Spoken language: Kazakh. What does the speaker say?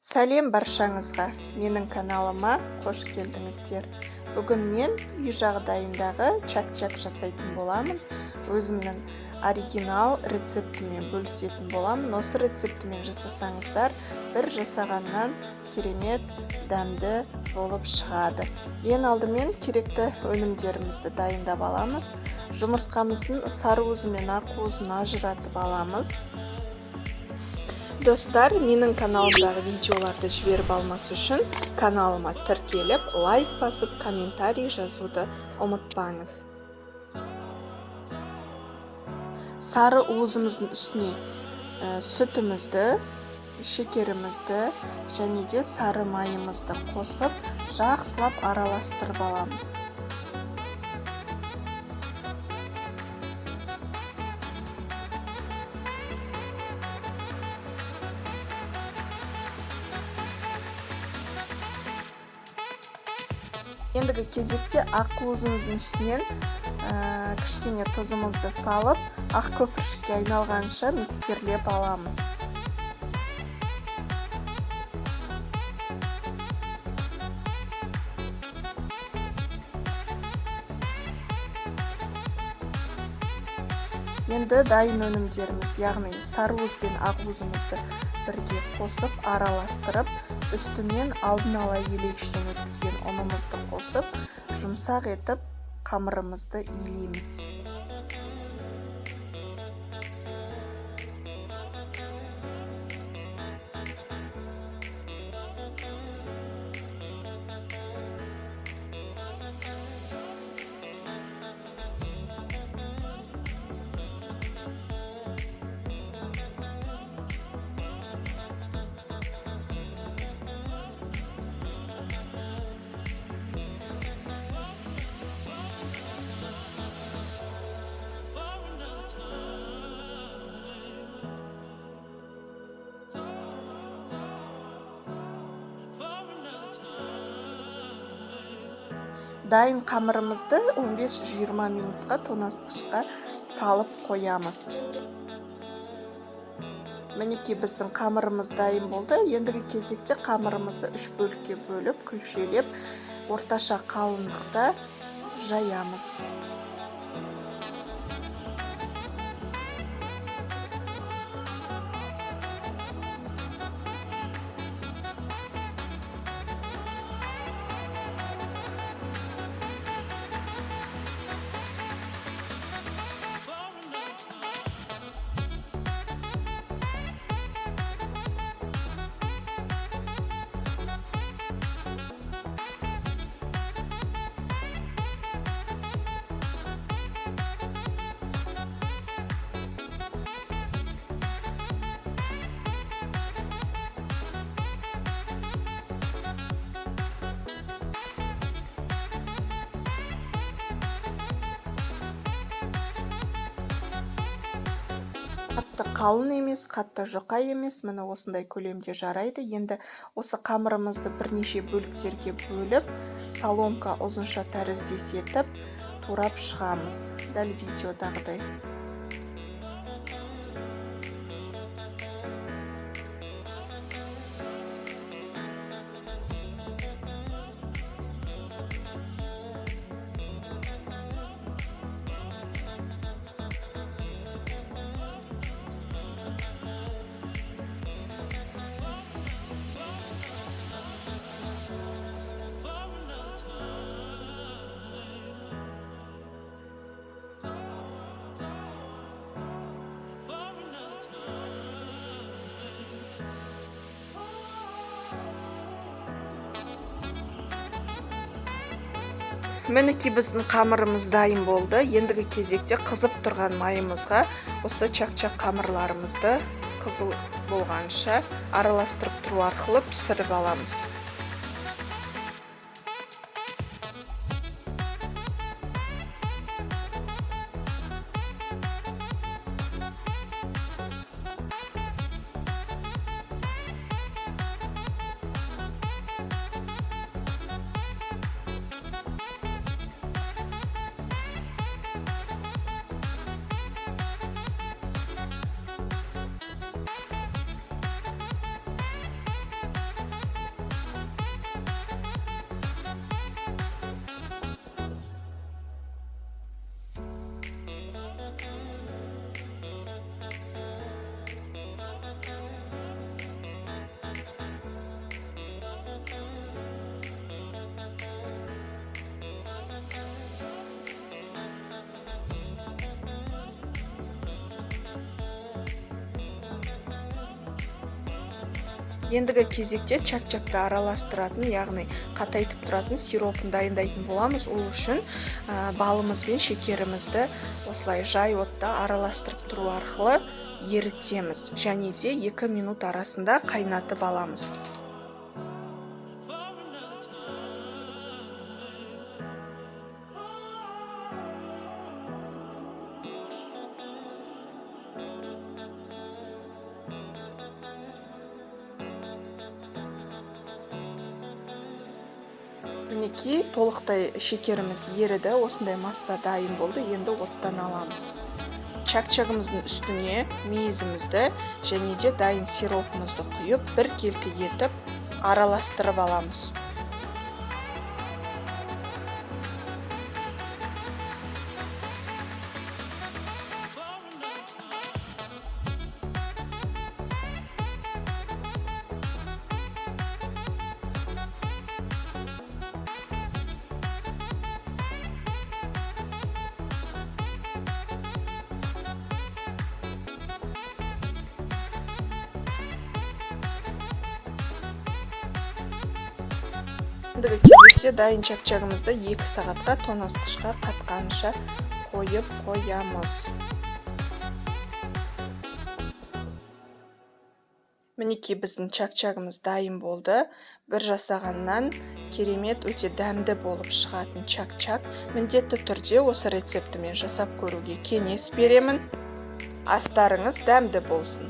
Сәлем баршаңызға, менің каналыма қош келдіңіздер. Бүгін мен үй жағдайындағы чак-чак жасайтын боламын. Өзімнің оригинал рецептімен бөлісетін боламын. Осы рецептімен жасасаңыздар, бір жасағаннан керемет дәмді болып шығады. Ең алдымен керекті өнімдерімізді дайындап аламыз. Жұмыртқамыздың сары уызы мен ақ уызын ажыратып аламыз. Достар, менің каналымдағы видеоларды жіберіп алмас үшін каналыма тіркеліп, лайк басып, комментарий жазуды ұмытпаңыз. Сары уызымыздың үстіне сүтімізді, шекерімізді және де сары майымызды қосып, жақсылап араластырып аламыз. Ендігі кезекте ақ уызымыздың үстінен кішкене тұзымызды салып, ақ көпіршікке айналғанша миксерлеп аламыз. Енді дайын өнімдеріміз, яғни сары уыз бен ақ уызымызды бірге қосып, араластырып, үстінен алдын ала елегіштен өткізген ұнымызды қосып, жұмсақ етіп қамырымызды илейміз. Дайын қамырымызды 15-20 минутқа тоңазытқышқа салып қоямыз. Мінекей біздің қамырымыз дайын болды. Ендігі кезекте қамырымызды 3 бөлікке бөліп, күлшелеп, орташа қалыңдықта жаямыз. Қатты қалың емес, қатты жұқа емес, міне осындай көлемде жарайды. Енді осы қамырымызды бірнеше бөліктерге бөліп, соломка ұзынша тәріздес етіп, турап шығамыз. Дәл видеодағыдай. Мінекей біздің қамырымыз дайын болды. Ендігі кезекте қызып тұрған майымызға осы чак-чак қамырларымызды қызыл болғанша араластырып тұру арқылы пісіріп аламыз. Ендігі кезекте чак-чакты араластыратын, яғни қатайтып тұратын сиропын дайындайтын боламыз. Ол үшін балымыз бен шекерімізді осылай жай отта араластырып тұру арқылы ерітеміз. Және де 2 минут арасында қайнатып аламыз. Мінекей, толықтай шекеріміз еріді, осындай масса дайын болды, енді оттан аламыз. Чак-чагымыздың үстіне мейізімізді және де дайын сиропымызды құйып, бір келкі етіп араластырып аламыз. Ендігі кезекте дайын чак-чагымызды 2 сағатқа тоңазытқышқа қатқанша қойып қоямыз. Мінекей, біздің чак-чагымыз дайын болды. Бір жасағаннан керемет, өте дәмді болып шығатын чак-чак. Міндетті түрде осы рецептімен жасап көруге кеңес беремін. Астарыңыз дәмді болсын.